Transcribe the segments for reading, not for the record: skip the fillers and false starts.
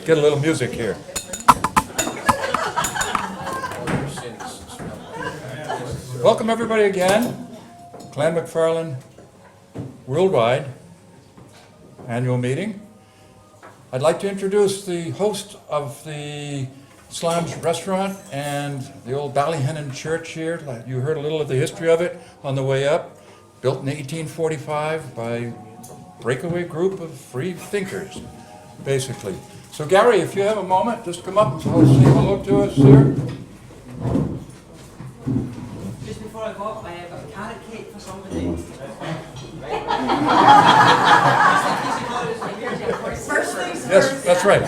get a little music here. Welcome everybody again. Clan MacFarlane Worldwide annual meeting. I'd like to introduce the host of the Slanj Restaurant and the old Ballyhennan Church here. You heard a little of the history of it on the way up. Built in 1845 by a breakaway group of free thinkers, basically. So Gary, if you have a moment, just come up and say hello to us here. Just before I go up, I have a carrot cake for somebody. Yes, that's right.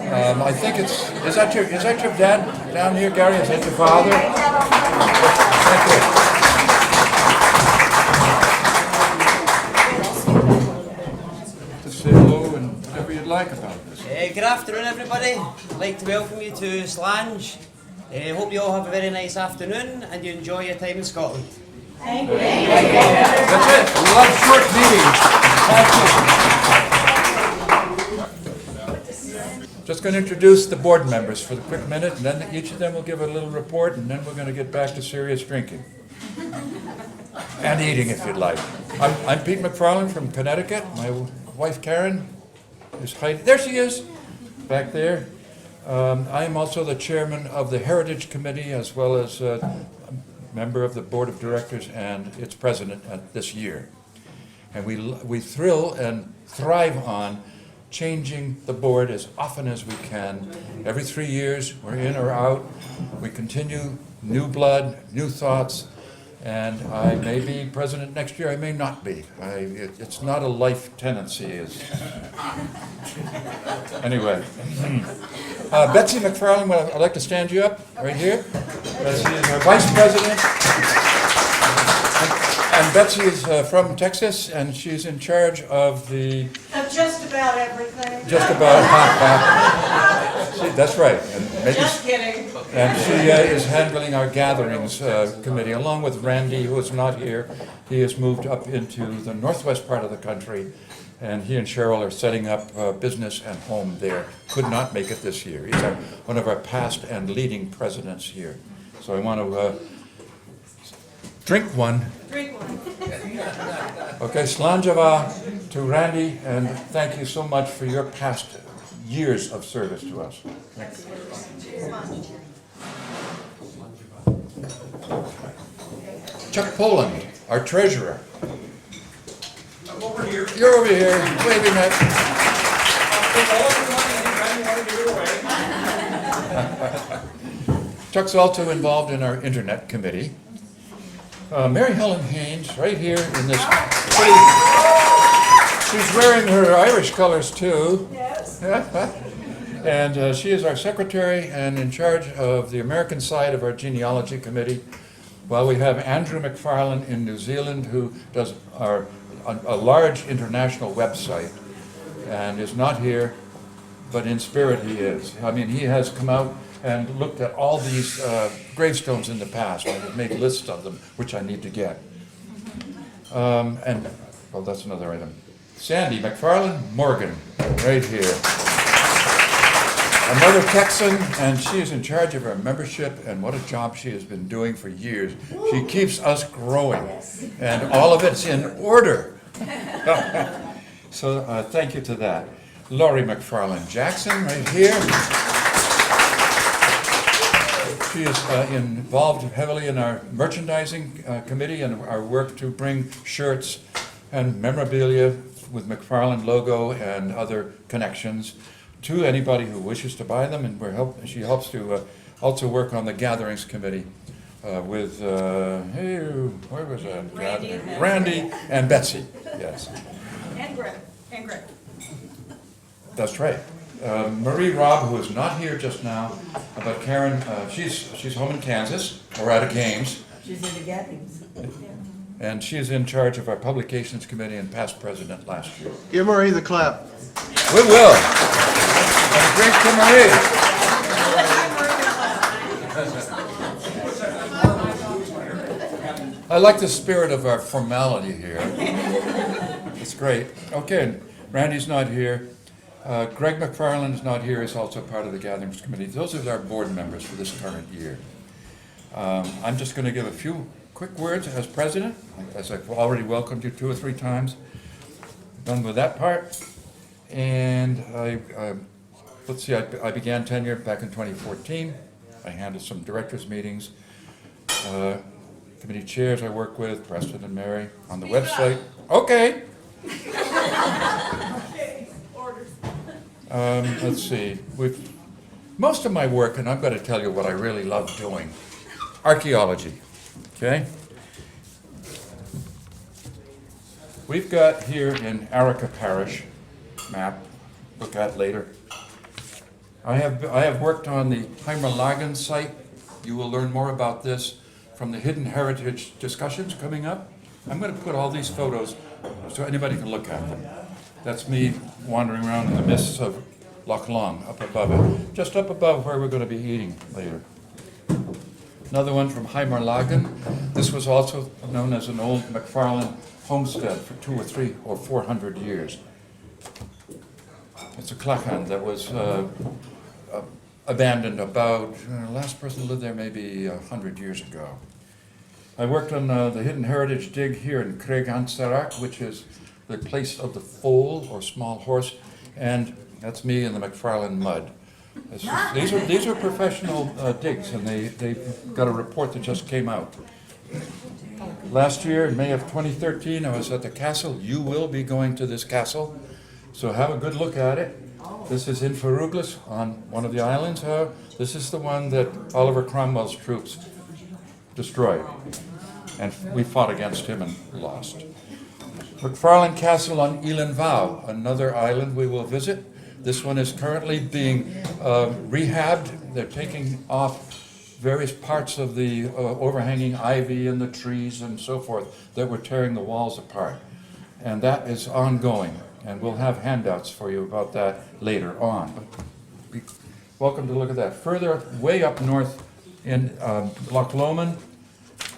I think is that your dad down here, Gary? Is that your father? Thank you. Just say hello and whatever you'd like about this. Good afternoon, everybody. I'd like to welcome you to Slanj. Hope you all have a very nice afternoon and you enjoy your time in Scotland. Thank you. That's it. We love short meetings. Thank you. Just going to introduce the board members for the quick minute, and then each of them will give a little report, and then we're going to get back to serious drinking. And eating, if you'd like. I'm Pete MacFarlane from Connecticut. My wife Karen is hiding. There she is, back there. I am also the chairman of the Heritage Committee, as well as a member of the board of directors and its president this year. And we thrill and thrive on changing the board as often as we can. Every 3 years, we're in or out. We continue new blood, new thoughts, and I may be president next year, I may not be. It's not a life tendency. Anyway. Betsy MacFarlane, I'd like to stand you up right here. Betsy is our vice president. And Betsy is from Texas, and she's in charge of the... Of just about everything. Just about. That's right. And just kidding. And she is handling our gatherings committee, along with Randy, who is not here. He has moved up into the northwest part of the country, and he and Cheryl are setting up business and home there. Could not make it this year. He's one of our past and leading presidents here. So I want to drink one. Drink one. Okay, Slanjava to Randy, and thank you so much for your past years of service to us. Thank you. Chuck Poland, our treasurer. I'm over here. You're over here, waving at. Chuck's also involved in our internet committee. Mary Helen Haynes, right here in this pretty, she's wearing her Irish colors too. Yes. And she is our secretary and in charge of the American side of our genealogy committee. While we have Andrew MacFarlane in New Zealand, who does a large international website and is not here, but in spirit he is. I mean, he has come out and looked at all these gravestones in the past. I've made lists of them, which I need to get. And, well, that's another item. Sandy MacFarlane Morgan, right here. Another Texan, and she is in charge of our membership, and what a job she has been doing for years. She keeps us growing, and all of it's in order. So thank you to that. Laurie MacFarlane Jackson, right here. She is involved heavily in our merchandising committee and our work to bring shirts and memorabilia with MacFarlane logo and other connections to anybody who wishes to buy them. And she helps to also work on the gatherings committee with, hey, where was that? Randy and Betsy, yes. And Greg. That's right. Marie Robb, who is not here just now, but Karen, she's home in Kansas, or at a games. She's in the gatherings. And she is in charge of our publications committee and past president last year. Give Marie the clap. We will. And a drink to Marie. I like the spirit of our formality here. It's great. Okay, and Randy's not here. Greg MacFarlane is not here, he's also part of the Gatherings Committee. Those are our board members for this current year. I'm just going to give a few quick words as president, as I've already welcomed you 2 or 3 times. Done with that part. And let's see, I began tenure back in 2014. I handled some directors' meetings. Committee chairs I work with, Preston and Mary, on the website. Okay. Let's see, most of my work, and I'm going to tell you what I really love doing, archaeology, okay? We've got here in Arica Parish, map, look at later. I have worked on the Heimerlagen site. You will learn more about this from the Hidden Heritage discussions coming up. I'm going to put all these photos so anybody can look at them. That's me wandering around in the mists of Loch Long, up above it, just up above where we're going to be eating later. Another one from Heimerlagen. This was also known as an old MacFarlane homestead for 200 or 300 or 400 years. It's a clachan that was abandoned about, the last person lived there maybe 100 years ago. I worked on the Hidden Heritage dig here in Craig Ansarach, which is the place of the foal or small horse, and that's me in the MacFarlane mud. These are professional digs, and they've got a report that just came out. Last year, in May of 2013, I was at the castle. You will be going to this castle, so have a good look at it. This is in Feruglas on one of the islands. This is the one that Oliver Cromwell's troops destroyed, and we fought against him and lost. MacFarlane Castle on Elan Vow, another island we will visit. This one is currently being rehabbed. They're taking off various parts of the overhanging ivy and the trees and so forth that were tearing the walls apart. And that is ongoing, and we'll have handouts for you about that later on. But be welcome to look at that. Further, way up north in Loch Lomond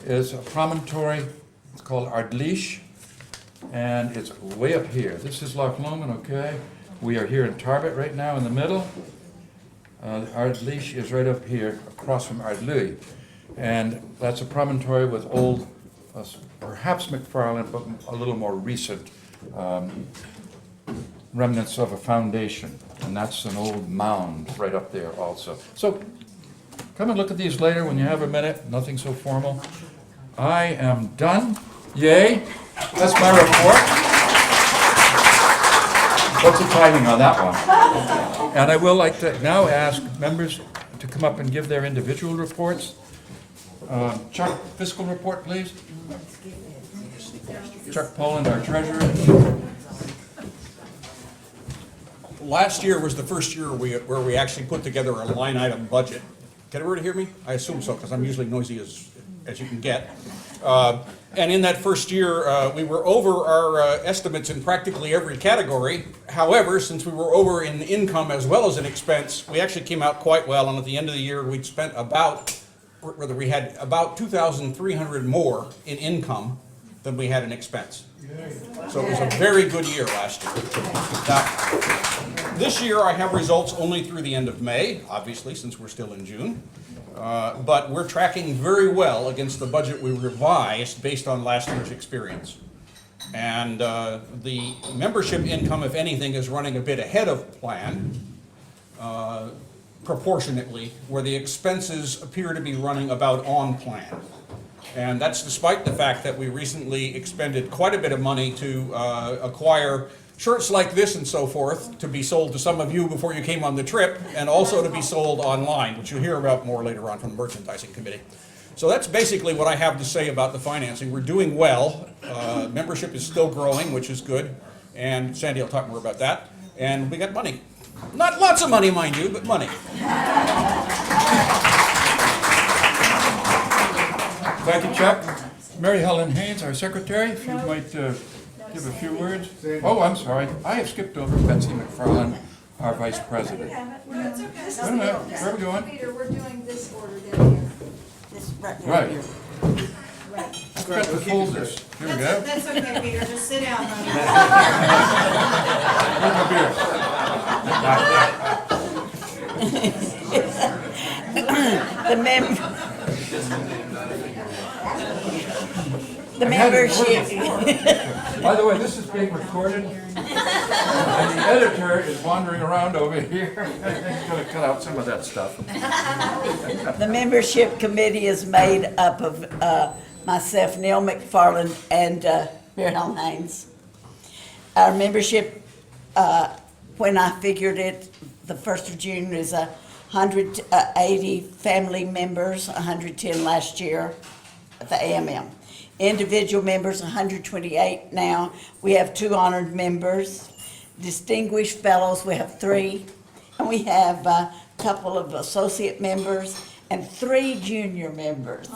is a promontory. It's called Ardleash. And it's way up here. This is Loch Lomond, okay? We are here in Tarbet right now in the middle. Ardleash is right up here across from Ardlui. And that's a promontory with old, perhaps MacFarlane, but a little more recent remnants of a foundation. And that's an old mound right up there also. So come and look at these later when you have a minute. Nothing so formal. I am done. Yay. That's my report. What's the timing on that one? And I will like to now ask members to come up and give their individual reports. Chuck, fiscal report, please. Chuck Poland, our treasurer. Last year was the first year where we actually put together a line item budget. Can everybody hear me? I assume so, because I'm usually noisy as you can get. And in that first year, we were over our estimates in practically every category. However, since we were over in income as well as in expense, we actually came out quite well. And at the end of the year, we had about 2,300 more in income than we had in expense. So it was a very good year last year. Now, this year I have results only through the end of May, obviously, since we're still in June. But we're tracking very well against the budget we revised based on last year's experience. And the membership income, if anything, is running a bit ahead of plan, proportionately, where the expenses appear to be running about on plan. And that's despite the fact that we recently expended quite a bit of money to acquire shirts like this and so forth to be sold to some of you before you came on the trip, and also to be sold online, which you'll hear about more later on from the merchandising committee. So that's basically what I have to say about the financing. We're doing well. Membership is still growing, which is good. And Sandy will talk more about that. And we got money. Not lots of money, mind you, but money. Thank you, Chuck. Mary Helen Haynes, our secretary, if you might give a few words. Oh, I'm sorry. I have skipped over Betsy MacFarlane, our vice president. No, it's okay. Wait a minute. Where are we going? Peter, we're doing this order down here. This right Right. here. Right. got the folders. Here we go. That's okay, Peter, just sit down, honey. The membership. By the way, this is being recorded, and the editor is wandering around over here. He's gonna cut out some of that stuff. The membership committee is made up of myself, Neil MacFarlane, and Mary Haynes. Our membership, when I figured it, the 1st of June is 180 family members, 110 last year at the AMM. Individual members, 128 now. We have 2 honored members. Distinguished fellows, we have 3. And we have a couple of associate members and 3 junior members.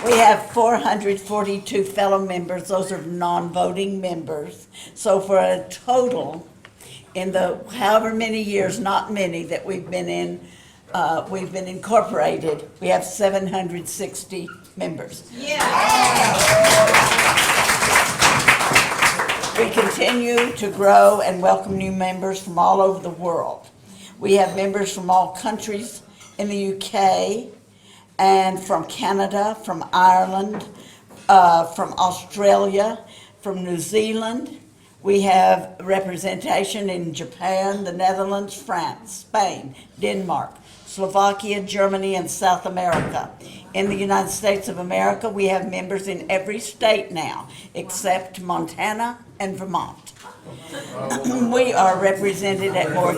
We have 442 fellow members. Those are non-voting members. So for a total, in the however many years, not many, that we've been incorporated, we have 760 members. We continue to grow and welcome new members from all over the world. We have members from all countries in the UK and from Canada, from Ireland, from Australia, from New Zealand. We have representation in Japan, the Netherlands, France, Spain, Denmark, Slovakia, Germany, and South America. In the United States of America, we have members in every state now, except Montana and Vermont. We are represented at more.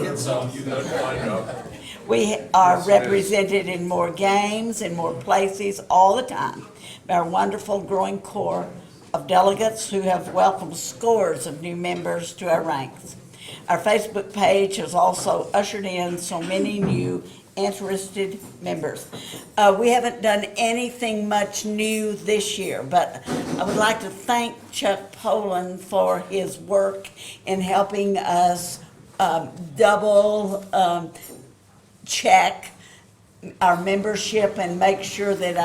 We are represented in more games, in more places, all the time, by our wonderful growing core of delegates who have welcomed scores of new members to our ranks. Our Facebook page has also ushered in so many new interested members. We haven't done anything much new this year, but I would like to thank Chuck Poland for his work in helping us double check our membership and make sure that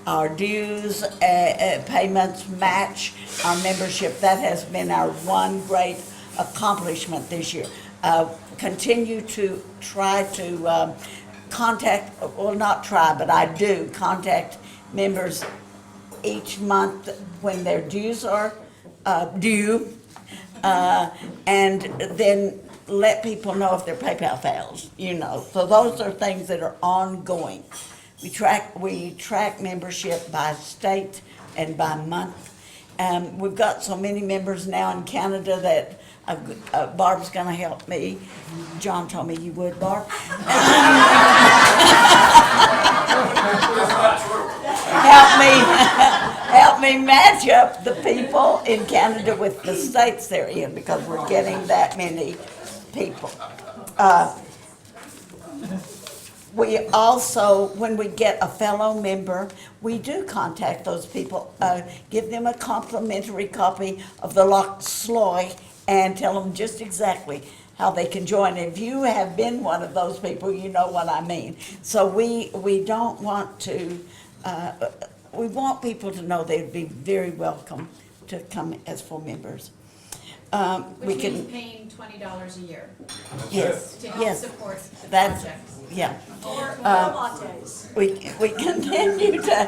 our dues payments match our membership. That has been our one great accomplishment this year. Continue to try to contact, well, not try, but I do contact members each month when their dues are due, and then let people know if their PayPal fails, So those are things that are ongoing. We track membership by state and by month. We've got so many members now in Canada that Barb's going to help me. John told me you would, Barb. Help me match up the people in Canada with the states they're in, because we're getting that many people. We also, when we get a fellow member, we do contact those people, give them a complimentary copy of the Loch Sloy, and tell them just exactly how they can join. If you have been one of those people, you know what I mean. So we don't want to, we want people to know they'd be very welcome to come as full members. Which means paying $20 a year. Yes, To help yes, support the that's, project. yeah. Or lattes. We continue to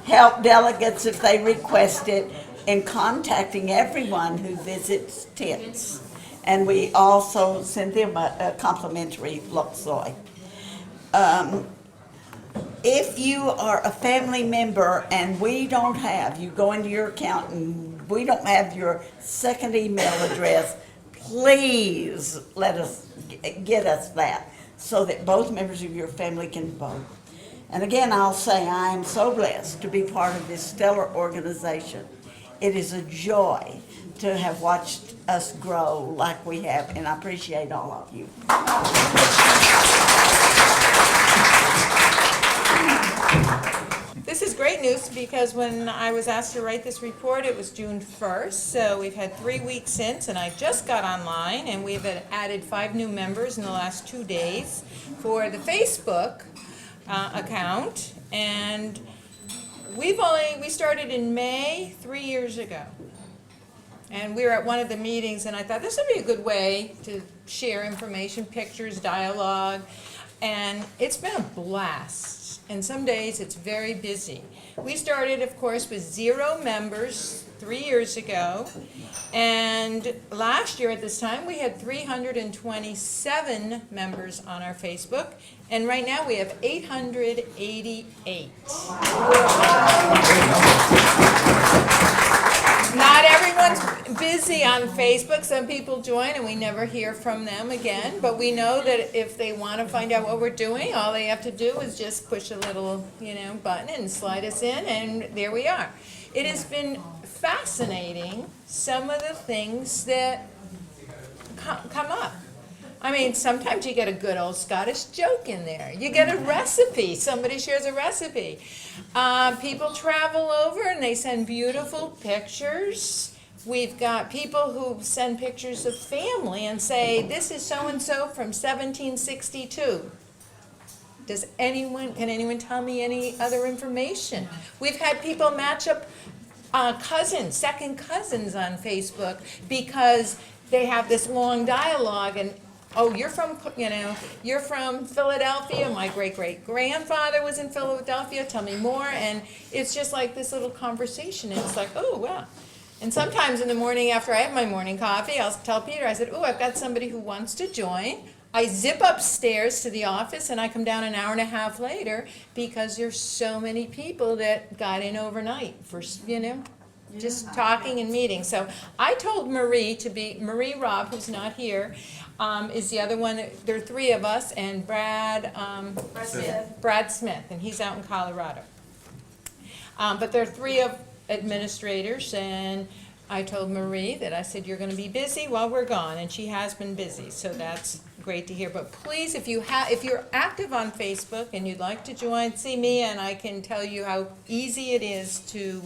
help delegates if they request it in contacting everyone who visits tents. And we also send them a complimentary Loch Sloy. If you are a family member and we don't have, you go into your account and we don't have your second email address, please get us that, so that both members of your family can vote. And again, I'll say I am so blessed to be part of this stellar organization. It is a joy to have watched us grow like we have, and I appreciate all of you. This is great news, because when I was asked to write this report, it was June 1st, so we've had 3 weeks since, and I just got online, and we've added 5 new members in the last 2 days for the Facebook account. And we started in May 3 years ago. And we were at one of the meetings, and I thought this would be a good way to share information, pictures, dialogue. And it's been a blast. And some days it's very busy. We started, of course, with 0 members 3 years ago. And last year at this time, we had 327 members on our Facebook. And right now we have 888. Not everyone's busy on Facebook. Some people join and we never hear from them again. But we know that if they want to find out what we're doing, all they have to do is just push a little, button and slide us in, and there we are. It has been fascinating, some of the things that come up. I mean, sometimes you get a good old Scottish joke in there. You get a recipe. Somebody shares a recipe. People travel over and they send beautiful pictures. We've got people who send pictures of family and say, this is so-and-so from 1762. Can anyone tell me any other information? We've had people match up cousins, second cousins on Facebook because they have this long dialogue and, oh, you're from Philadelphia. My great-great-grandfather was in Philadelphia. Tell me more. And it's just like this little conversation. And it's like, oh, wow. And sometimes in the morning after I have my morning coffee, I'll tell Peter, I said, oh, I've got somebody who wants to join. I zip upstairs to the office and I come down an hour and a half later because there's so many people that got in overnight for, just talking and meeting. So I told Marie Robb, who's not here, is the other one. There are 3 of us, and Brad Smith, and he's out in Colorado. But there are 3 of administrators, and I told Marie that I said, you're going to be busy while we're gone, and she has been busy, so that's great to hear. But please, if you're active on Facebook and you'd like to join, see me, and I can tell you how easy it is to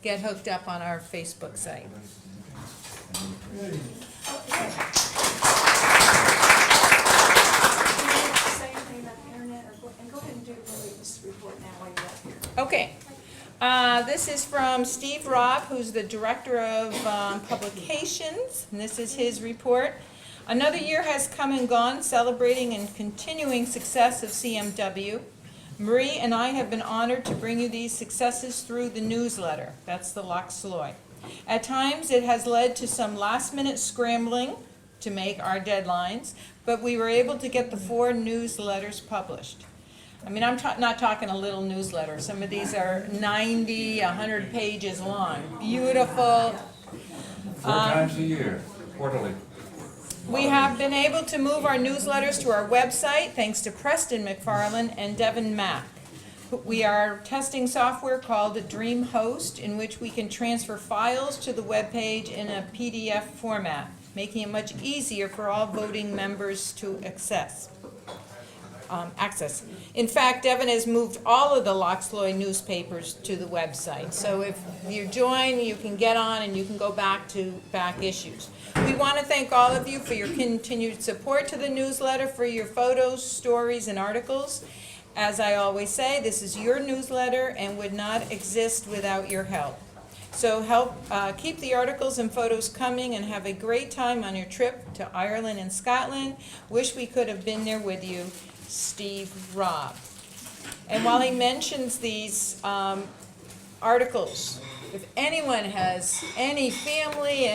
get hooked up on our Facebook site. Say anything about the internet, and go ahead and do the latest report now while you're up here. Okay. This is from Steve Robb, who's the Director of Publications, and this is his report. Another year has come and gone, celebrating and continuing success of CMW. Marie and I have been honored to bring you these successes through the newsletter. That's the Loch Sloy. At times, it has led to some last-minute scrambling to make our deadlines, but we were able to get the 4 newsletters published. I mean, I'm not talking a little newsletter. Some of these are 90, 100 pages long. Beautiful. 4 times a year, quarterly. We have been able to move our newsletters to our website thanks to Preston MacFarlane and Devin Mack. We are testing software called DreamHost, in which we can transfer files to the webpage in a PDF format, making it much easier for all voting members to access. In fact, Devin has moved all of the Loch Sloy newspapers to the website. So if you join, you can get on and you can go back to back issues. We want to thank all of you for your continued support to the newsletter, for your photos, stories, and articles. As I always say, this is your newsletter and would not exist without your help. So help keep the articles and photos coming, and have a great time on your trip to Ireland and Scotland. Wish we could have been there with you. Steve Robb. And while he mentions these articles, if anyone has any family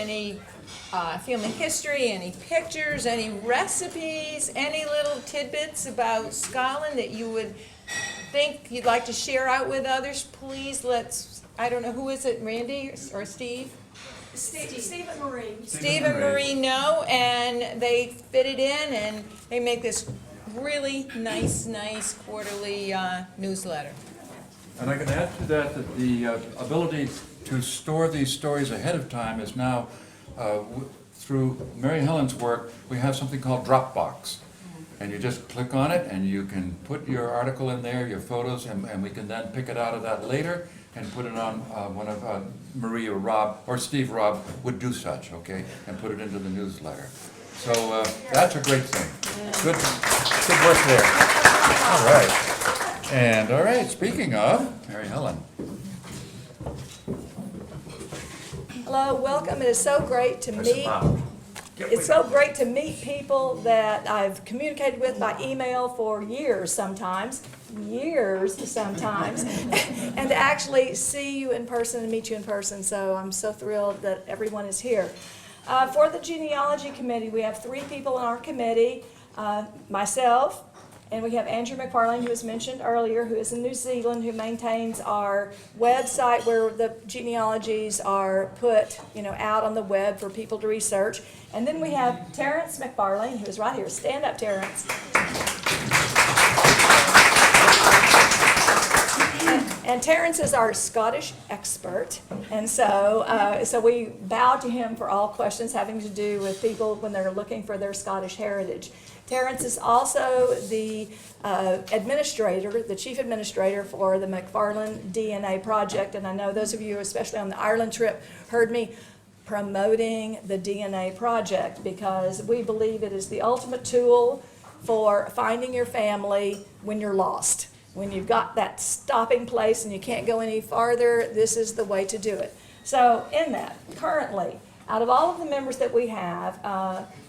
history, any pictures, any recipes, any little tidbits about Scotland that you would think you'd like to share out with others, please I don't know, who is it, Randy or Steve? Steve and Marie. Steve and Marie know, and they fit it in, and they make this really nice quarterly newsletter. And I can add to that the ability to store these stories ahead of time is now, through Mary Helen's work, we have something called Dropbox. And you just click on it and you can put your article in there, your photos, and we can then pick it out of that later and put it on one of Marie or Rob or Steve Robb would do such, okay, and put it into the newsletter. So that's a great thing. Good work there. All right. And all right, speaking of, Mary Helen. Hello, welcome. It is so great to meet. It's so great to meet people that I've communicated with by email for years sometimes, and to actually see you in person and meet you in person. So I'm so thrilled that everyone is here. For the genealogy committee, we have 3 people in our committee, myself, and we have Andrew MacFarlane, who was mentioned earlier, who is in New Zealand, who maintains our website where the genealogies are put, out on the web for people to research. And then we have Terrence MacFarlane, who is right here. Stand up, Terrence. And Terrence is our Scottish expert, and so we bow to him for all questions having to do with people when they're looking for their Scottish heritage. Terrence is also the administrator, the chief administrator for the MacFarlane DNA project, and I know those of you, especially on the Ireland trip, heard me promoting the DNA project because we believe it is the ultimate tool for finding your family when you're lost. When you've got that stopping place and you can't go any farther, this is the way to do it. So in that, currently, out of all of the members that we have,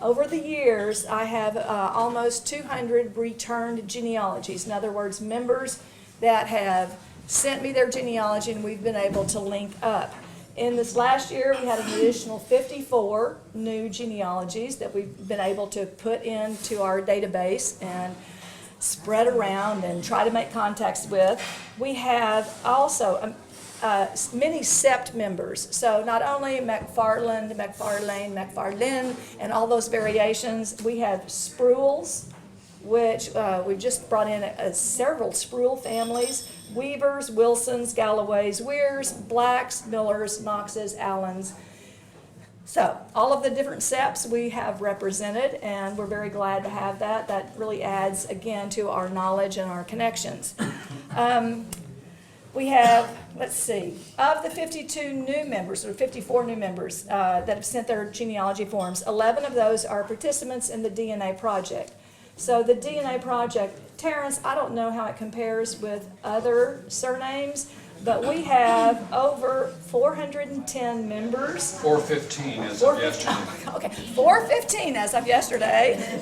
over the years, I have almost 200 returned genealogies. In other words, members that have sent me their genealogy and we've been able to link up. In this last year, we had an additional 54 new genealogies that we've been able to put into our database and spread around and try to make contacts with. We have also many sept members. So not only MacFarlane, and all those variations, we have spruils, which we've just brought in several spruil families, Weavers, Wilsons, Galloways, Weirs, Blacks, Millers, Knoxes, Allens. So all of the different septs we have represented, and we're very glad to have that. That really adds, again, to our knowledge and our connections. We have, let's see, of the 52 new members, or 54 new members that have sent their genealogy forms, 11 of those are participants in the DNA project. So the DNA project, Terrence, I don't know how it compares with other surnames, but we have over 410 members. 415 as of yesterday. Okay, 415 as of yesterday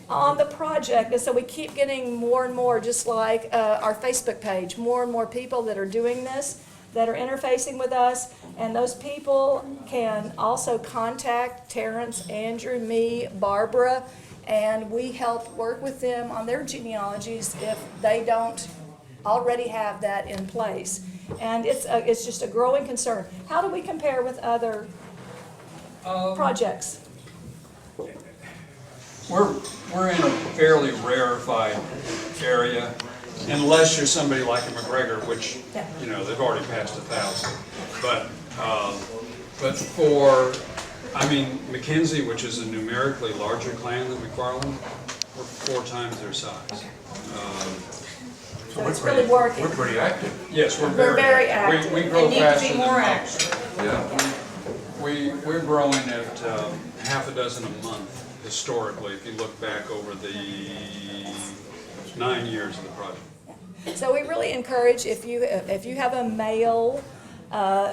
on the project. And so we keep getting more and more, just like our Facebook page, more and more people that are doing this, that are interfacing with us. And those people can also contact Terrence, Andrew, me, Barbara, and we help work with them on their genealogies if they don't already have that in place. And it's just a growing concern. How do we compare with other projects? We're in a fairly rarefied area, unless you're somebody like a McGregor, which, they've already passed 1,000. But for, Mackenzie, which is a numerically larger clan than MacFarlane, we're 4 times their size. So it's really working. We're pretty active. Yes, we're We're very very active. We grow They need to faster be than more most. Yeah. We're growing at half a dozen a month historically, if you look back over the 9 years of the project. So we really encourage, if you have a male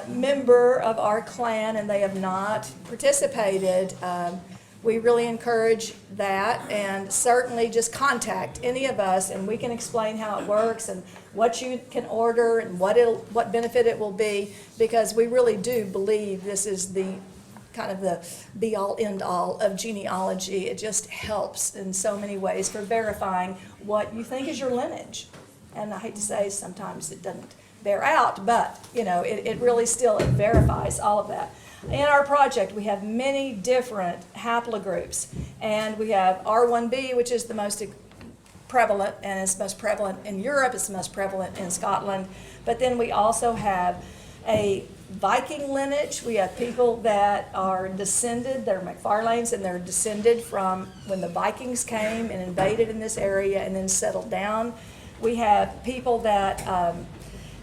member of our clan and they have not participated, we really encourage that, and certainly just contact any of us and we can explain how it works and what you can order and what benefit it will be, because we really do believe this is the kind of the be-all, end-all of genealogy. It just helps in so many ways for verifying what you think is your lineage. And I hate to say sometimes it doesn't bear out, but it really still verifies all of that. In our project, we have many different haplogroups, and we have R1b, which is the most prevalent, and it's most prevalent in Europe, it's the most prevalent in Scotland. But then we also have a Viking lineage. We have people that are descended, they're MacFarlanes, and they're descended from when the Vikings came and invaded in this area and then settled down. We have people that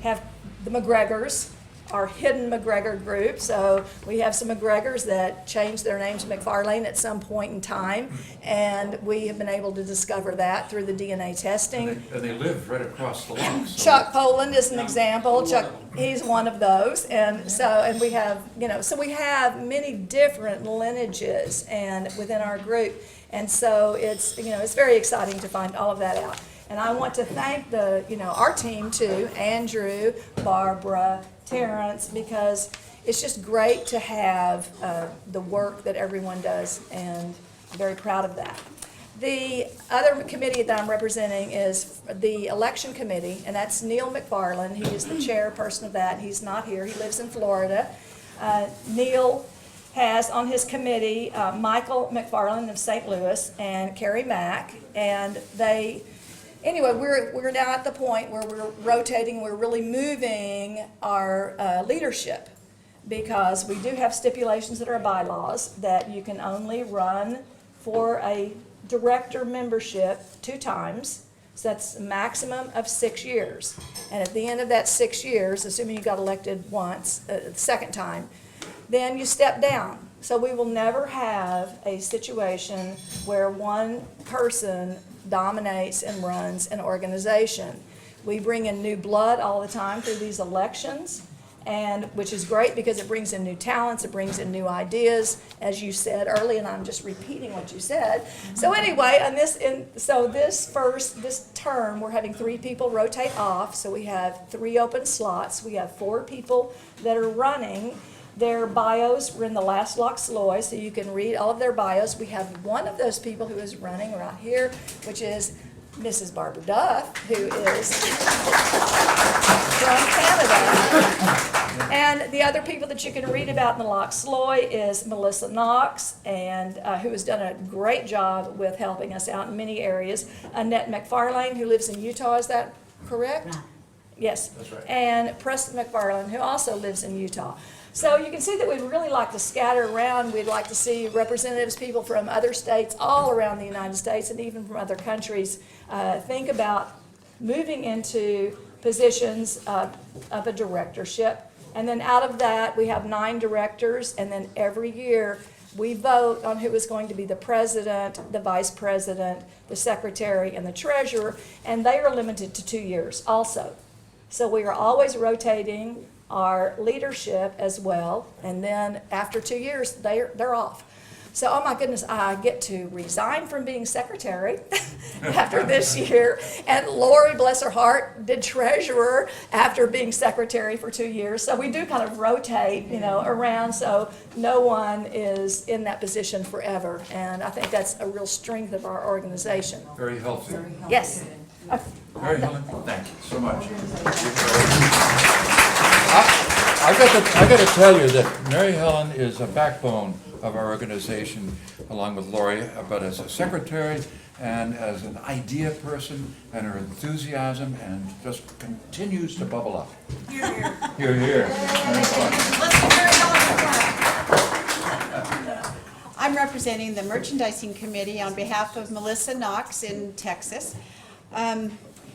have the McGregors, our hidden McGregor group. So we have some McGregors that changed their name to MacFarlane at some point in time, and we have been able to discover that through the DNA testing. And they live right across the lawn. so- Chuck Poland is an example. Chuck, he's one of those, and we have, so we have many different lineages and within our group, and so it's very exciting to find all of that out. And I want to thank our team too, Andrew, Barbara, Terrence, because it's just great to have the work that everyone does, and I'm very proud of that. The other committee that I'm representing is the election committee, and that's Neil MacFarlane. He is the chairperson of that. He's not here. He lives in Florida. Neil has on his committee Michael MacFarlane of St. Louis and Carrie Mack, and we're now at the point where we're rotating. We're really moving our leadership, because we do have stipulations that are bylaws that you can only run for a director membership 2 times, so that's a maximum of 6 years. And at the end of that 6 years, assuming you got elected once, the second time, then you step down. So we will never have a situation where one person dominates and runs an organization. We bring in new blood all the time through these elections, and which is great because it brings in new talents, it brings in new ideas, as you said earlier, and I'm just repeating what you said. So anyway, this term, we're having 3 people rotate off, so we have 3 open slots. We have 4 people that are running. Their bios were in the last Loxloy, so you can read all of their bios. We have one of those people who is running right here, which is Mrs. Barbara Duff, who is from Canada. And the other people that you can read about in the Loxloy is Melissa Knox, and who has done a great job with helping us out in many areas. Annette MacFarlane, who lives in Utah, is that correct? Right. Yes. That's right. And Preston MacFarlane, who also lives in Utah. So you can see that we'd really like to scatter around. We'd like to see representatives, people from other states, all around the United States, and even from other countries, think about moving into positions of a directorship. And then out of that, we have 9 directors, and then every year we vote on who is going to be the president, the vice president, the secretary, and the treasurer, and they are limited to 2 years also. So we are always rotating our leadership as well, and then after 2 years, they're off. So, oh my goodness, I get to resign from being secretary after this year, and Lori, bless her heart, did treasurer after being secretary for 2 years. So we do kind of rotate, around, so no one is in that position forever, and I think that's a real strength of our organization. Very healthy. Yes. Mary Helen, thank you so much. I got to tell you that Mary Helen is a backbone of our organization, along with Lori, but as a secretary and as an idea person, and her enthusiasm, and just continues to bubble up. Here, here. Here, here. Very fun. I'm representing the merchandising committee on behalf of Melissa Knox in Texas.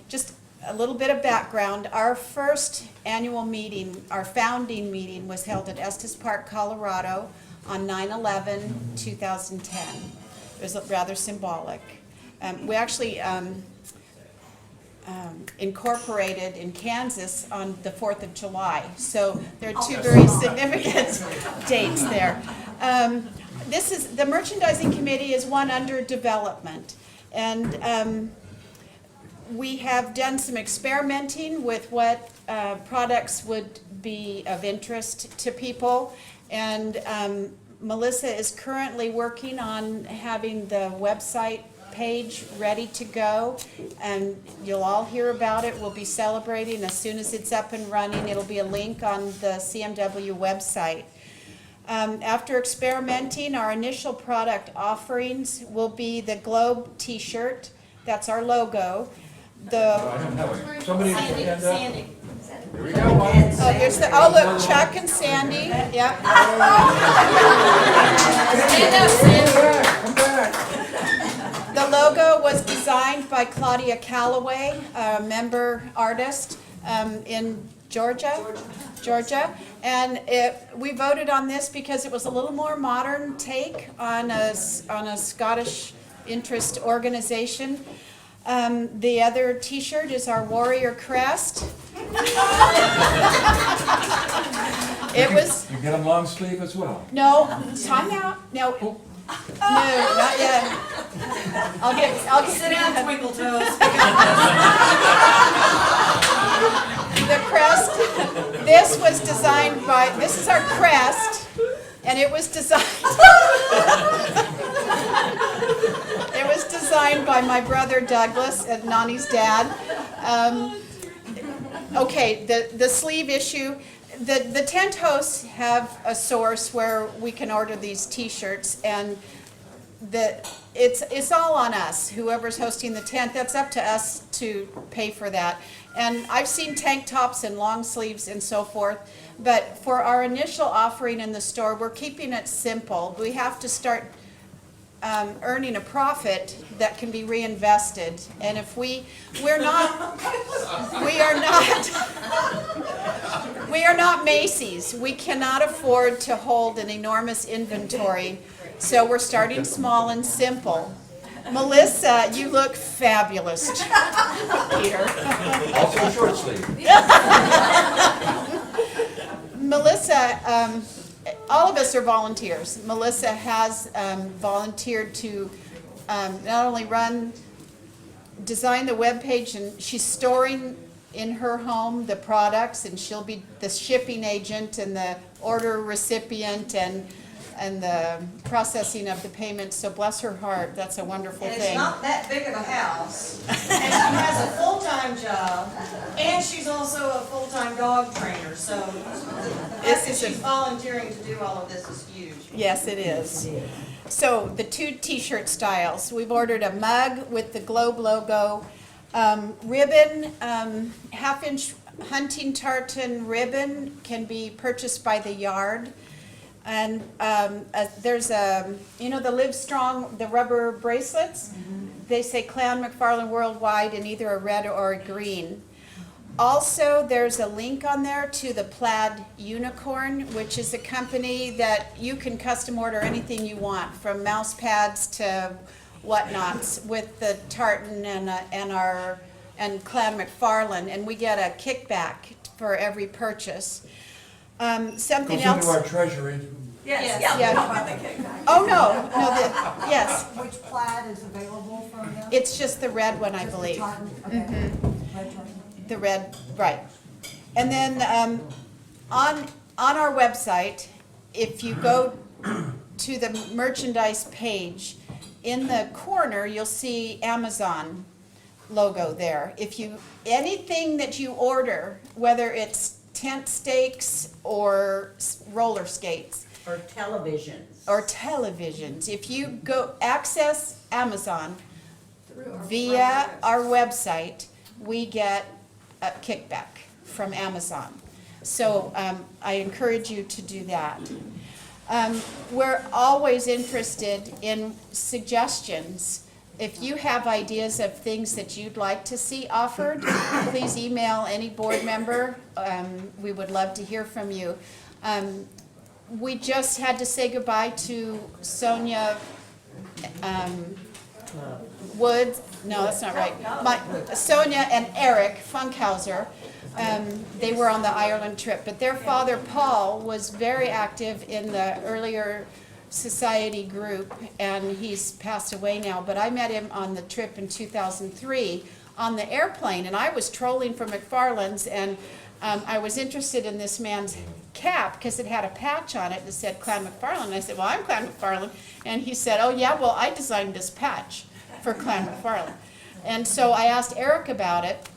Just a little bit of background. Our first annual meeting, our founding meeting, was held at Estes Park, Colorado on 9/11/2010. It was rather symbolic. We actually incorporated in Kansas on the 4th of July. So there are 2 very significant dates there. The merchandising committee is one under development. And we have done some experimenting with what products would be of interest to people. And Melissa is currently working on having the website page ready to go, and you'll all hear about it. We'll be celebrating as soon as it's up and running. It'll be a link on the CMW website. After experimenting, our initial product offerings will be the Globe t-shirt. That's our logo. I don't have it. Somebody stand up. Sandy. Here we go. Oh, look, Chuck and Sandy. Yep. Stand up, Sandy. Come back. The logo was designed by Claudia Calloway, a member artist in Georgia. Georgia. And we voted on this because it was a little more modern take on a Scottish interest organization. The other T-shirt is our warrior crest. It was, You get them long sleeve as well? no, time out, no, not yet. I'll get. Sit down, Twinkle Toes. The crest, this was designed by, this is our crest, and it was designed, it was designed by my brother Douglas, Nani's dad. Okay, the sleeve issue, the tent hosts have a source where we can order these T-shirts, and it's all on us, whoever's hosting the tent. That's up to us to pay for that. And I've seen tank tops and long sleeves and so forth, but for our initial offering in the store, we're keeping it simple. We have to start earning a profit that can be reinvested. And if we are not Macy's. We cannot afford to hold an enormous inventory. So we're starting small and simple. Melissa, you look fabulous, Peter. Also short sleeve. Melissa, all of us are volunteers. Melissa has volunteered to not only design the webpage, and she's storing in her home the products, and she'll be the shipping agent and the order recipient and the processing of the payments. So bless her heart, that's a wonderful And thing. it's not that big of a house, and she has a full-time job, and she's also a full-time dog trainer, so the fact that is a- she's volunteering to do all of this is huge. Yes, it is. So the two T-shirt styles. We've ordered a mug with the Globe logo, ribbon, half-inch hunting tartan ribbon can be purchased by the yard. And there's the Live Strong, the rubber bracelets. They say Clan MacFarlane Worldwide in either a red or a green. Also, there's a link on there to the Plaid Unicorn, which is a company that you can custom order anything you want, from mouse pads to whatnots, with the tartan and Clan MacFarlane, and we get a kickback for every purchase. Something Goes else. into our treasury. Yes. Yeah. Oh, no, yes, Which plaid is available from them? it's just the red one, I believe. Tartan, okay. Red tartan. The red, right. And then on our website, if you go to the merchandise page, in the corner, you'll see Amazon logo there. Anything that you order, whether it's tent stakes or roller skates, Or televisions. If you go access Amazon via our website, we get a kickback from Amazon. So I encourage you to do that. We're always interested in suggestions. If you have ideas of things that you'd like to see offered, please email any board member. We would love to hear from you. We just had to say goodbye to Sonia Woods. No, that's not right. Sonia and Eric Funkhauser. They were on the Ireland trip, but their father, Paul, was very active in the earlier society group, and he's passed away now. But I met him on the trip in 2003 on the airplane, and I was trolling for MacFarlane's, and I was interested in this man's cap because it had a patch on it that said Clan MacFarlane. I said, well, I'm Clan MacFarlane. And he said, oh yeah, well, I designed this patch for Clan MacFarlane. And so I asked Eric about it,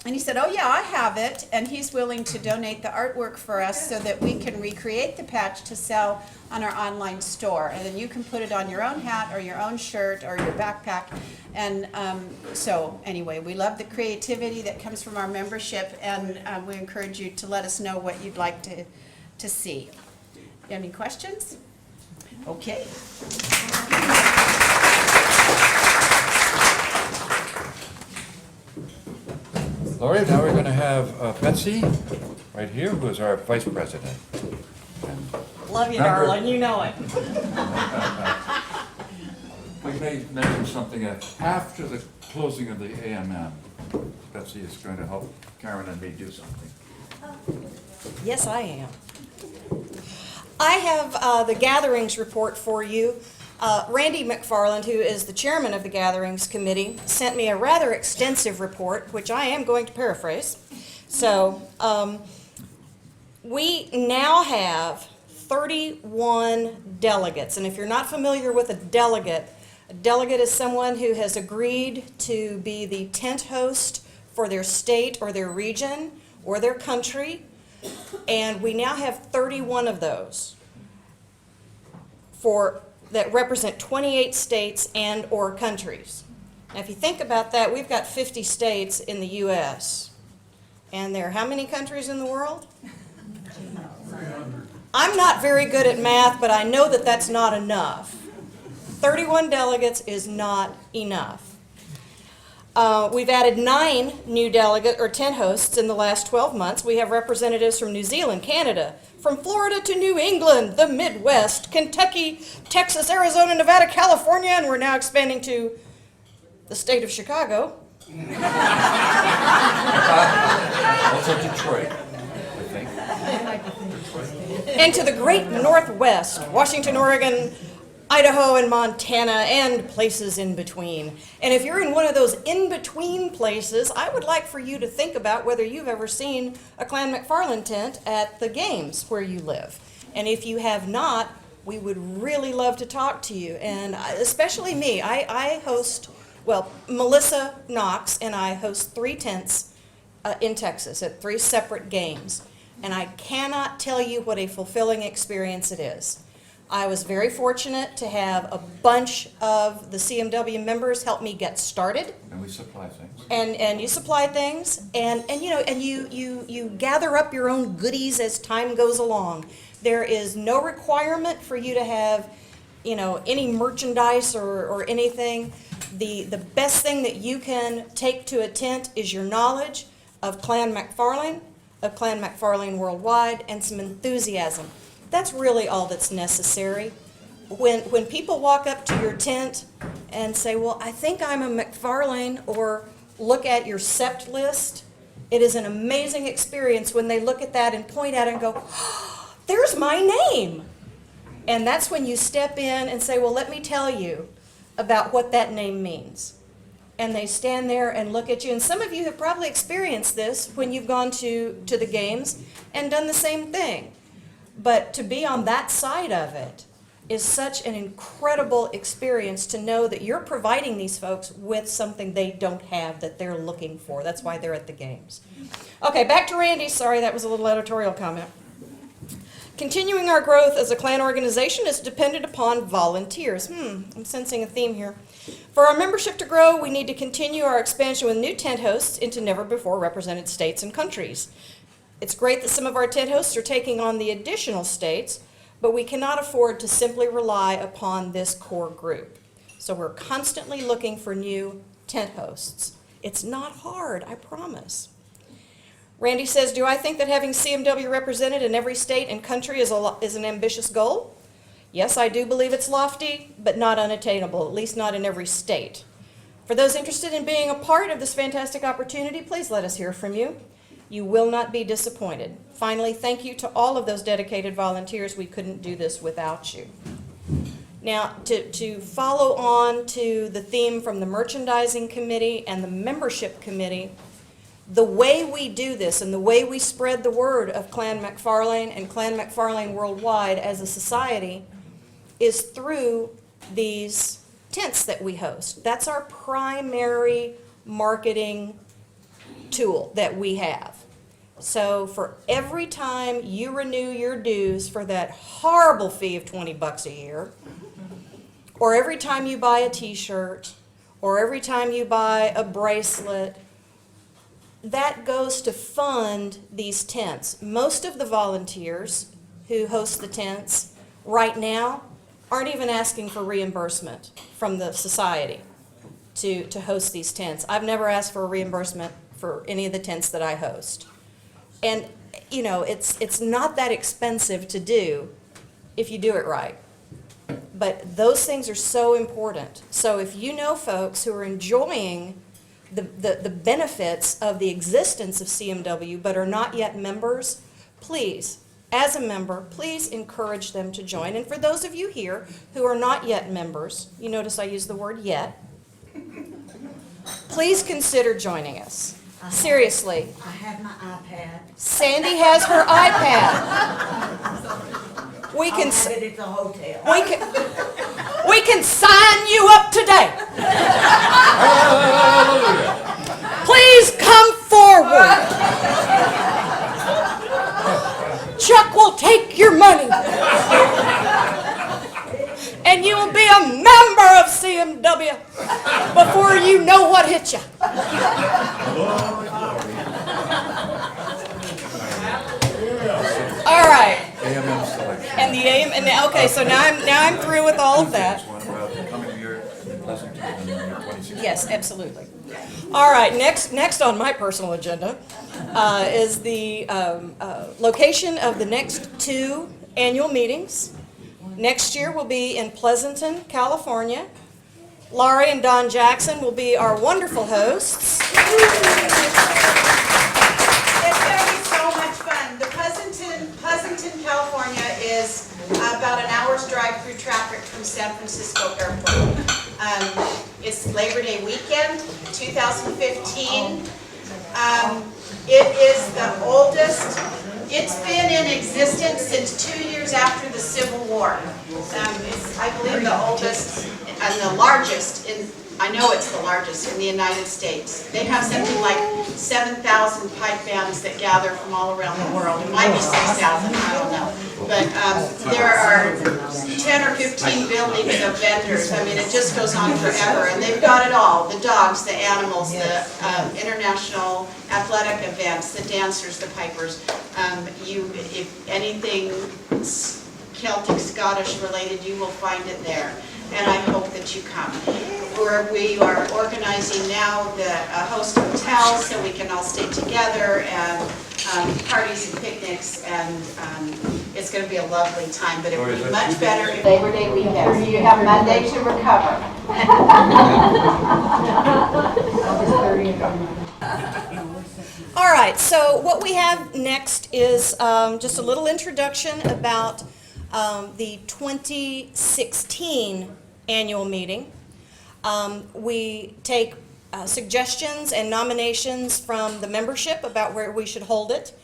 and he said, oh yeah, I have it, and he's willing to donate the artwork for us so that we can recreate the patch to sell on our online store. And then you can put it on your own hat or your own shirt or your backpack. And so anyway, we love the creativity that comes from our membership, and we encourage you to let us know what you'd like to see. Any questions? Okay. Lori, now we're going to have Betsy right here, who is our vice president. And Love you, Member- darling, you know it. we may mention something after the closing of the AMM. Betsy is going to help Karen and me do something. Yes, I am. I have the gatherings report for you. Randy MacFarlane, who is the chairman of the gatherings committee, sent me a rather extensive report, which I am going to paraphrase. So, we now have 31 delegates. And if you're not familiar with a delegate is someone who has agreed to be the tent host for their state or their region or their country. And we now have 31 of those that represent 28 states and or countries. Now, if you think about that, we've got 50 states in the U.S. And there are how many countries in the world? 300. I'm not very good at math, but I know that that's not enough. 31 delegates is not enough. We've added 9 new tent hosts in the last 12 months. We have representatives from New Zealand, Canada, from Florida to New England, the Midwest, Kentucky, Texas, Arizona, Nevada, California, and we're now expanding to the state of Chicago. Also Detroit, I think. And to the great Northwest, Washington, Oregon, Idaho, and Montana, and places in between. And if you're in one of those in-between places, I would like for you to think about whether you've ever seen a Clan MacFarlane tent at the games where you live. And if you have not, we would really love to talk to you. And especially me, I host, Melissa Knox and I host 3 tents in Texas at 3 separate games. And I cannot tell you what a fulfilling experience it is. I was very fortunate to have a bunch of the CMW members help me get started. And we supply things. And you supply things, and you gather up your own goodies as time goes along. There is no requirement for you to have, any merchandise or anything. The best thing that you can take to a tent is your knowledge of Clan MacFarlane, of Clan MacFarlane Worldwide, and some enthusiasm. That's really all that's necessary. When people walk up to your tent and say, well, I think I'm a MacFarlane, or look at your sept list, it is an amazing experience when they look at that and point at it and go, oh, there's my name. And that's when you step in and say, well, let me tell you about what that name means. And they stand there and look at you. And some of you have probably experienced this when you've gone to the games and done the same thing. But to be on that side of it is such an incredible experience to know that you're providing these folks with something they don't have that they're looking for. That's why they're at the games. Okay, back to Randy. Sorry, that was a little editorial comment. Continuing our growth as a clan organization is dependent upon volunteers. I'm sensing a theme here. For our membership to grow, we need to continue our expansion with new tent hosts into never-before represented states and countries. It's great that some of our tent hosts are taking on the additional states, but we cannot afford to simply rely upon this core group. So we're constantly looking for new tent hosts. It's not hard, I promise. Randy says, do I think that having CMW represented in every state and country is an ambitious goal? Yes, I do believe it's lofty, but not unattainable, at least not in every state. For those interested in being a part of this fantastic opportunity, please let us hear from you. You will not be disappointed. Finally, thank you to all of those dedicated volunteers. We couldn't do this without you. Now, to follow on to the theme from the merchandising committee and the membership committee, the way we do this and the way we spread the word of Clan MacFarlane and Clan MacFarlane Worldwide as a society is through these tents that we host. That's our primary marketing tool that we have. So for every time you renew your dues for that horrible fee of $20 a year, or every time you buy a t-shirt, or every time you buy a bracelet, that goes to fund these tents. Most of the volunteers who host the tents right now aren't even asking for reimbursement from the society to host these tents. I've never asked for a reimbursement for any of the tents that I host. And you know, it's not that expensive to do if you do it right. But those things are so important. So if you know folks who are enjoying the benefits of the existence of CMW but are not yet members, please, as a member, please encourage them to join. And for those of you here who are not yet members, you notice I use the word yet, please consider joining us. Seriously. I have my iPad. Sandy has her iPad. We can, I'll have it at the hotel. we can sign you up today. Please come forward. Chuck will take your money. And you will be a member of CMW before you know what hit you. All right. AMM selection. And the AM, and okay, so now I'm through with all of that. Coming year in Pleasanton in year 2016. Yes, absolutely. All right, next on my personal agenda is the location of the next 2 annual meetings. Next year will be in Pleasanton, California. Laurie and Don Jackson will be our wonderful hosts. It's going to be so much fun. The Pleasanton, California is about an hour's drive through traffic from San Francisco Airport. It's Labor Day weekend, 2015. It is the oldest. It's been in existence since 2 years after the Civil War. It's, I believe, the oldest and the largest in, I know it's the largest in the United States. They have something like 7,000 pipe bands that gather from all around the world. It might be 6,000, I don't know. But there are 10 or 15 buildings of vendors. I mean, it just goes on forever. And they've got it all, the dogs, the animals, the international athletic events, the dancers, the pipers. If anything Celtic, Scottish related, you will find it there. And I hope that you come. We are organizing now a host hotels so we can all stay together, and parties and picnics, and it's going to be a lovely time, but it will be much better if Labor Day weekend, so you have Monday to recover. All right, so what we have next is just a little introduction about the 2016 annual meeting. We take suggestions and nominations from the membership about where we should hold it.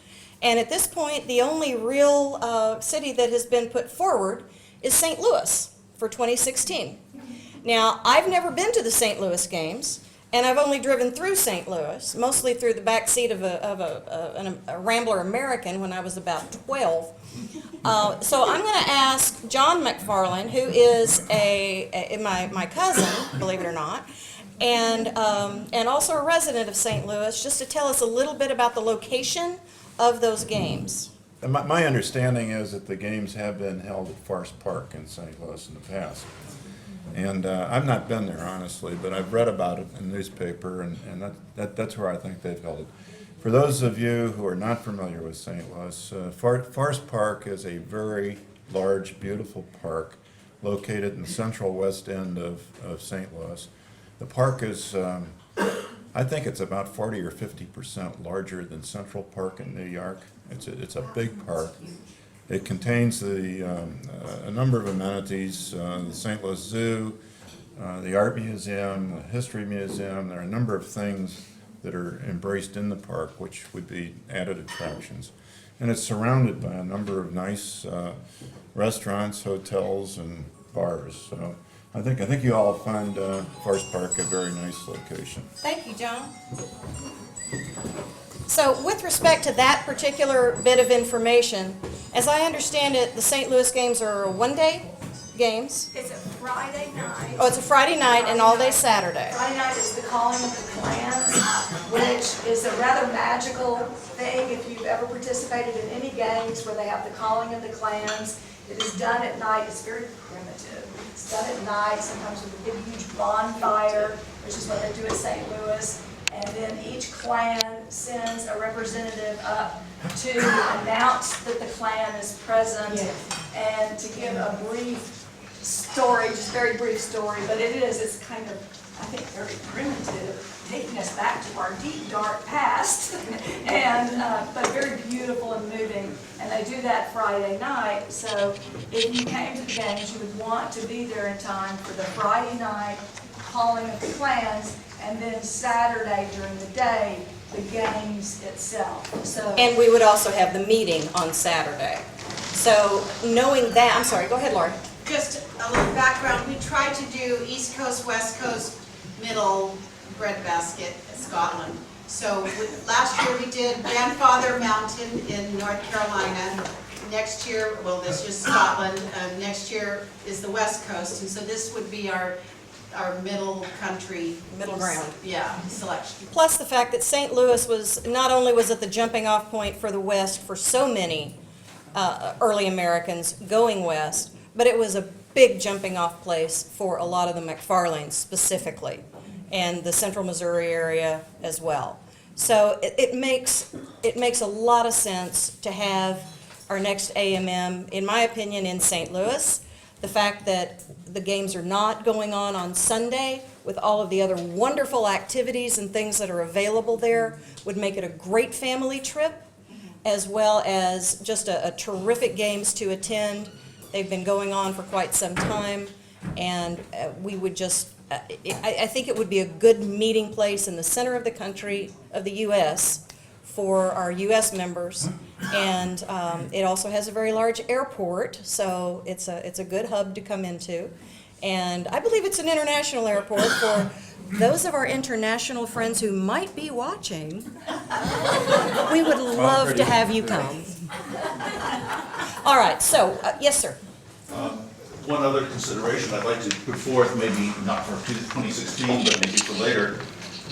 And at this point, the only real city that has been put forward is St. Louis for 2016. Now, I've never been to the St. Louis games, and I've only driven through St. Louis, mostly through the back seat of a Rambler American when I was about 12. So I'm going to ask John MacFarlane, who is my cousin, believe it or not, and also a resident of St. Louis, just to tell us a little bit about the location of those games. My understanding is that the games have been held at Forest Park in St. Louis in the past. And I've not been there, honestly, but I've read about it in the newspaper, and that's where I think they've held it. For those of you who are not familiar with St. Louis, Forest Park is a very large, beautiful park located in the central west end of St. Louis. The park is, I think it's about 40 or 50% larger than Central Park in New York. It's a big park. It contains a number of amenities, the St. Louis Zoo, the Art Museum, the History Museum. There are a number of things that are embraced in the park, which would be added attractions. And it's surrounded by a number of nice restaurants, hotels, and bars. So I think you all find Forest Park a very nice location. Thank you, John. So with respect to that particular bit of information, as I understand it, the St. Louis games are one-day games. It's a Friday night. Oh, it's a Friday night and all-day Saturday. Friday night is the calling of the clans, which is a rather magical thing if you've ever participated in any games where they have the calling of the clans. It is done at night. It's very primitive. It's done at night, sometimes with a big, huge bonfire, which is what they do at St. Louis. And then each clan sends a representative up to announce that the clan is present and to give a brief story, just very brief story, but it's kind of, I think, very primitive, taking us back to our deep, dark past, and but very beautiful and moving. And they do that Friday night, so if you came to the games, you would want to be there in time for the Friday night calling of the clans, and then Saturday during the day, the games itself. So. And we would also have the meeting on Saturday. So knowing that, I'm sorry, go ahead, Laura. Just a little background, we tried to do East Coast, West Coast, middle breadbasket, Scotland. So last year we did Grandfather Mountain in North Carolina. Next year, well, this is Scotland. Next year is the West Coast, and so this would be our middle country. Middle ground. Yeah, selection. Plus the fact that St. Louis was, not only was it the jumping off point for the West for so many early Americans going west, but it was a big jumping off place for a lot of the MacFarlanes specifically, and the central Missouri area as well. So it makes a lot of sense to have our next AMM, in my opinion, in St. Louis. The fact that the games are not going on Sunday with all of the other wonderful activities and things that are available there would make it a great family trip, as well as just a terrific games to attend. They've been going on for quite some time, and we would just, I think it would be a good meeting place in the center of the country, of the U.S., for our U.S. members. And it also has a very large airport, so it's a good hub to come into. And I believe it's an international airport for those of our international friends who might be watching. We would love to have you come. All right, so, yes, sir. One other consideration I'd like to put forth, maybe not for 2016, but maybe for later,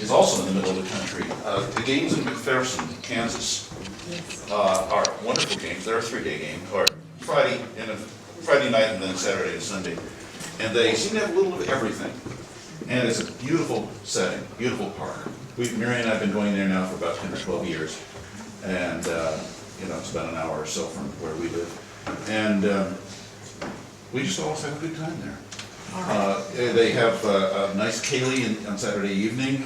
is also in the middle of the country. The games in McPherson, Kansas, are wonderful games. They're a 3-day game, or Friday night and then Saturday and Sunday. And they seem to have a little of everything. And it's a beautiful setting, beautiful park. Mary and I have been going there now for about 10 or 12 years. And, it's about an hour or so from where we live. And we just always have a good time there. They have a nice Kaylee on Saturday evening,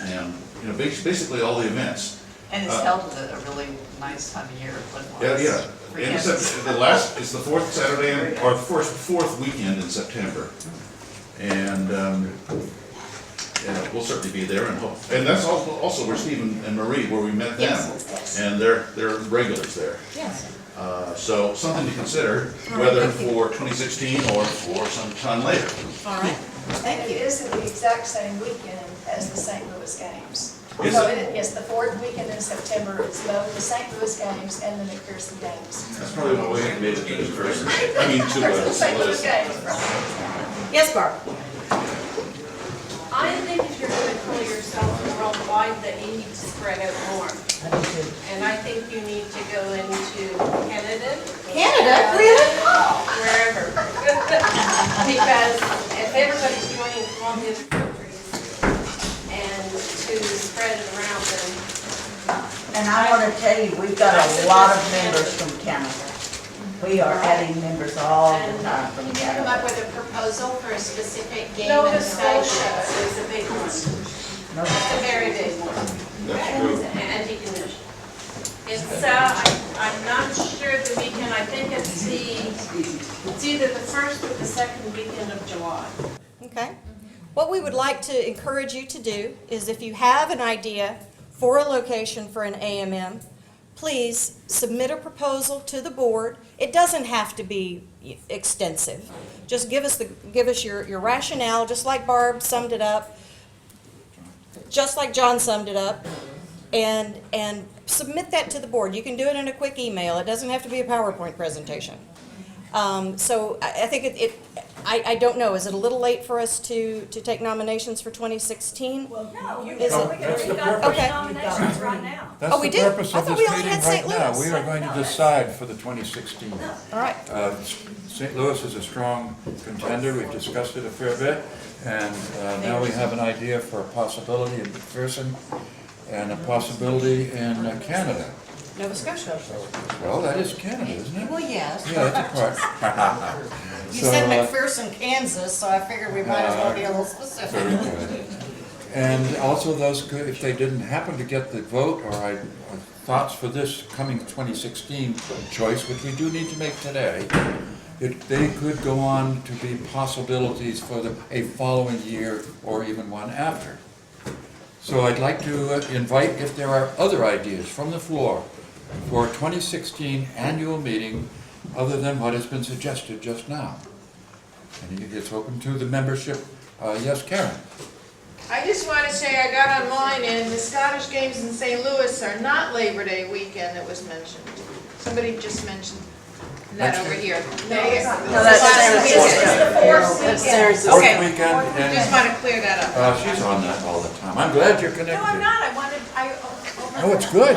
and basically all the events. And it's held at a really nice time of year. And it's the fourth Saturday or the fourth weekend in September, and we'll certainly be there and hope. And that's also where Steve and Marie, where we met them, Yes. and they're regulars there. Yes. So something to consider, whether for 2016 or for some time later. All right. And it is the exact same weekend as the St. Louis Games. Is So it? yes, the fourth weekend in September is both the St. Louis Games and the McPherson Games. That's probably why we haven't made it to this person. I mean, to The St. Louis Liz. Games. Yes, Barb. I think if you're going to call yourself worldwide, that you need to spread out more. And I think you need to go into Canada. Canada? Really? Wherever. Because if everybody's joining from all the other countries and to spread it around, then. And I want to tell you, we've got a lot of members from Canada. We are adding members all the time from Can you come up Canada. with a proposal for a specific game? Nova and Scotia session? is a big one. No, It's a very big one. That's true. And decommission. It's, I'm not sure the weekend, I think it's either the first or the second weekend of July. Okay. What we would like to encourage you to do is, if you have an idea for a location for an AMM, please submit a proposal to the board. It doesn't have to be extensive. Just give us your rationale, just like Barb summed it up, just like John summed it up, and submit that to the board. You can do it in a quick email. It doesn't have to be a PowerPoint presentation. So I think I don't know, is it a little late for us to take nominations for 2016? No, Is we it- got Okay. nominations right now. That's we the did? purpose I of thought this we only meeting had St. right now. Louis. We are going to decide for the 2016. All right. St. Louis is a strong contender. We've discussed it a fair bit. And now we have an idea for a possibility in McPherson and a possibility in Canada. Nova Scotia. Well, that is Canada, isn't it? Well, yes. Yeah, that's a part. You So, said McPherson, Kansas, so I figured we might as well be a little specific. Very good. And also those, if they didn't happen to get the vote or thoughts for this coming 2016 choice, which we do need to make today, they could go on to be possibilities for a following year or even one after. So I'd like to invite, if there are other ideas from the floor for 2016 annual meeting other than what has been suggested just now. And it's open to the membership. Yes, Karen? I just want to say I got online and the Scottish Games in St. Louis are not Labor Day weekend that was mentioned. Somebody just mentioned that over here. No, that's Fourth Okay, weekend, and just want to clear that up. she's on that all the time. I'm glad you're connected. No, I'm not, I wanted, Oh, it's good.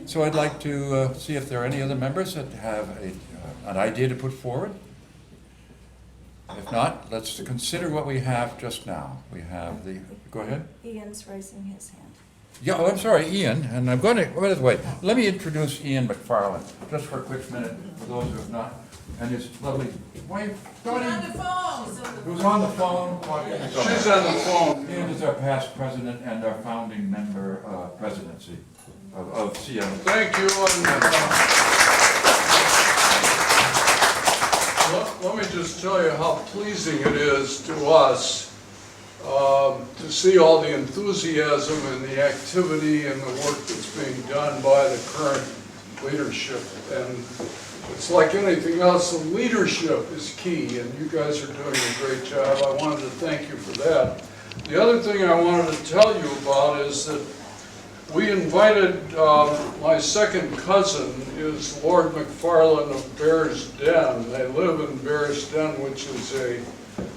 So I'd like to see if there are any other members that have an idea to put forward. If not, let's consider what we have just now. We have go ahead. Ian's raising his hand. Yeah, oh, I'm sorry, Ian, and I'm going to, by the way, let me introduce Ian MacFarlane, just for a quick minute, for those who have not, and his lovely wife, Tony. Who's on the phone. She's on the phone. Ian is our past president and our founding member presidency of Seattle. Thank you. Let me just tell you how pleasing it is to us to see all the enthusiasm and the activity and the work that's being done by the current leadership. And it's like anything else, the leadership is key, and you guys are doing a great job. I wanted to thank you for that. The other thing I wanted to tell you about is that we invited, my second cousin is Lord MacFarlane of Bear's Den. They live in Bear's Den, which is a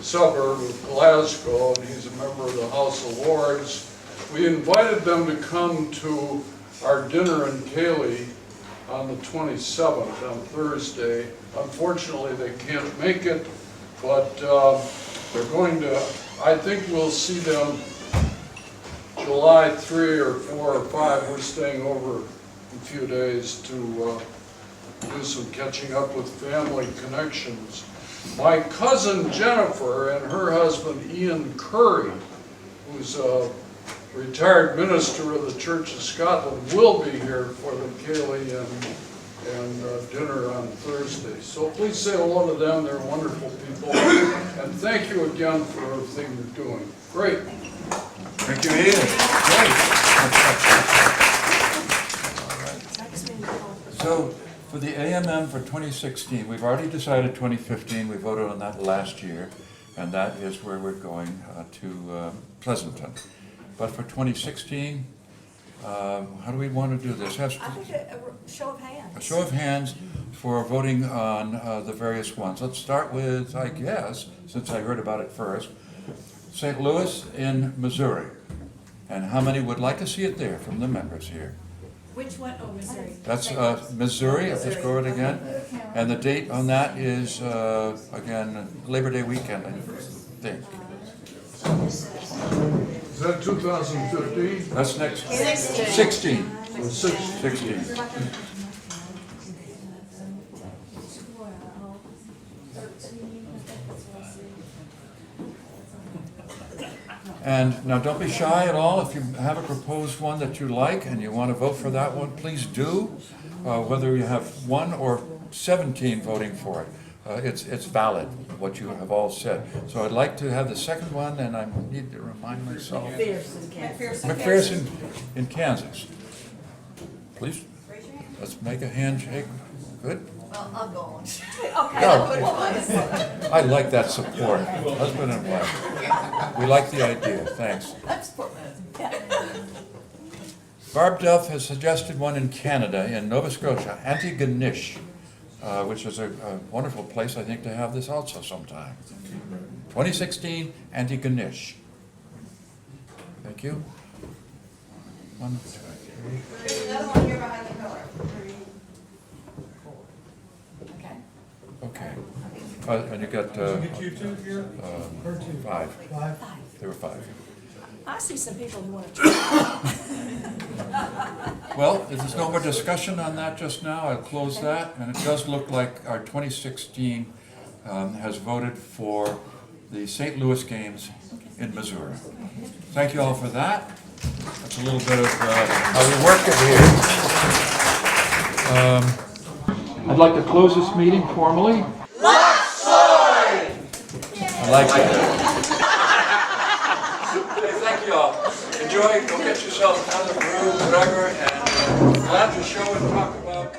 suburb of Glasgow, and he's a member of the House of Lords. We invited them to come to our dinner in Cayley on the 27th, on Thursday. Unfortunately, they can't make it, but they're going to, I think we'll see them July 3 or 4 or 5. We're staying over a few days to do some catching up with family connections. My cousin Jennifer and her husband Ian Curry, who's a retired minister of the Church of Scotland, will be here for the Cayley and dinner on Thursday. So please say hello to them. They're wonderful people. And thank you again for everything you're doing. Great. Thank you, Ian. Great. So for the AMM for 2016, we've already decided 2015. We voted on that last year, and that is where we're going to Pleasanton. But for 2016, how do we want to do this? I think a show of hands. A show of hands for voting on the various ones. Let's start with, I guess, since I heard about it first, St. Louis in Missouri. And how many would like to see it there from the members here? Which one? Oh, Missouri. That's Missouri, I'll just go it again. And the date on that is, again, Labor Day weekend, I think. Is that 2015? That's next. 16. 16. And now, don't be shy at all. If you have a proposed one that you like and you want to vote for that one, please do. Whether you have 1 or 17 voting for it, it's valid, what you have all said. So I'd like to have the second one, and I need to remind myself. McPherson in Kansas. Please, let's make a handshake. Good? Well, I'll go on. No. I like that support, husband and wife. We like the idea, thanks. Barb Duff has suggested one in Canada, in Nova Scotia, Antigonish, which is a wonderful place, I think, to have this also sometime. 2016, Antigonish. Thank you. 1, 2, 3. There's another one here behind the pillar. Okay. And you got, You two here? Or two? 5. Five? There were 5. I see some people who want to try. Well, if there's no more discussion on that just now, I'll close that. And it does look like our 2016 has voted for the St. Louis games in Missouri. Thank you all for that. That's a little bit of how we work it here. I'd like to close this meeting formally. I like that. Thank you all. Enjoy, go get yourself another brew, whatever, and glad to show and talk about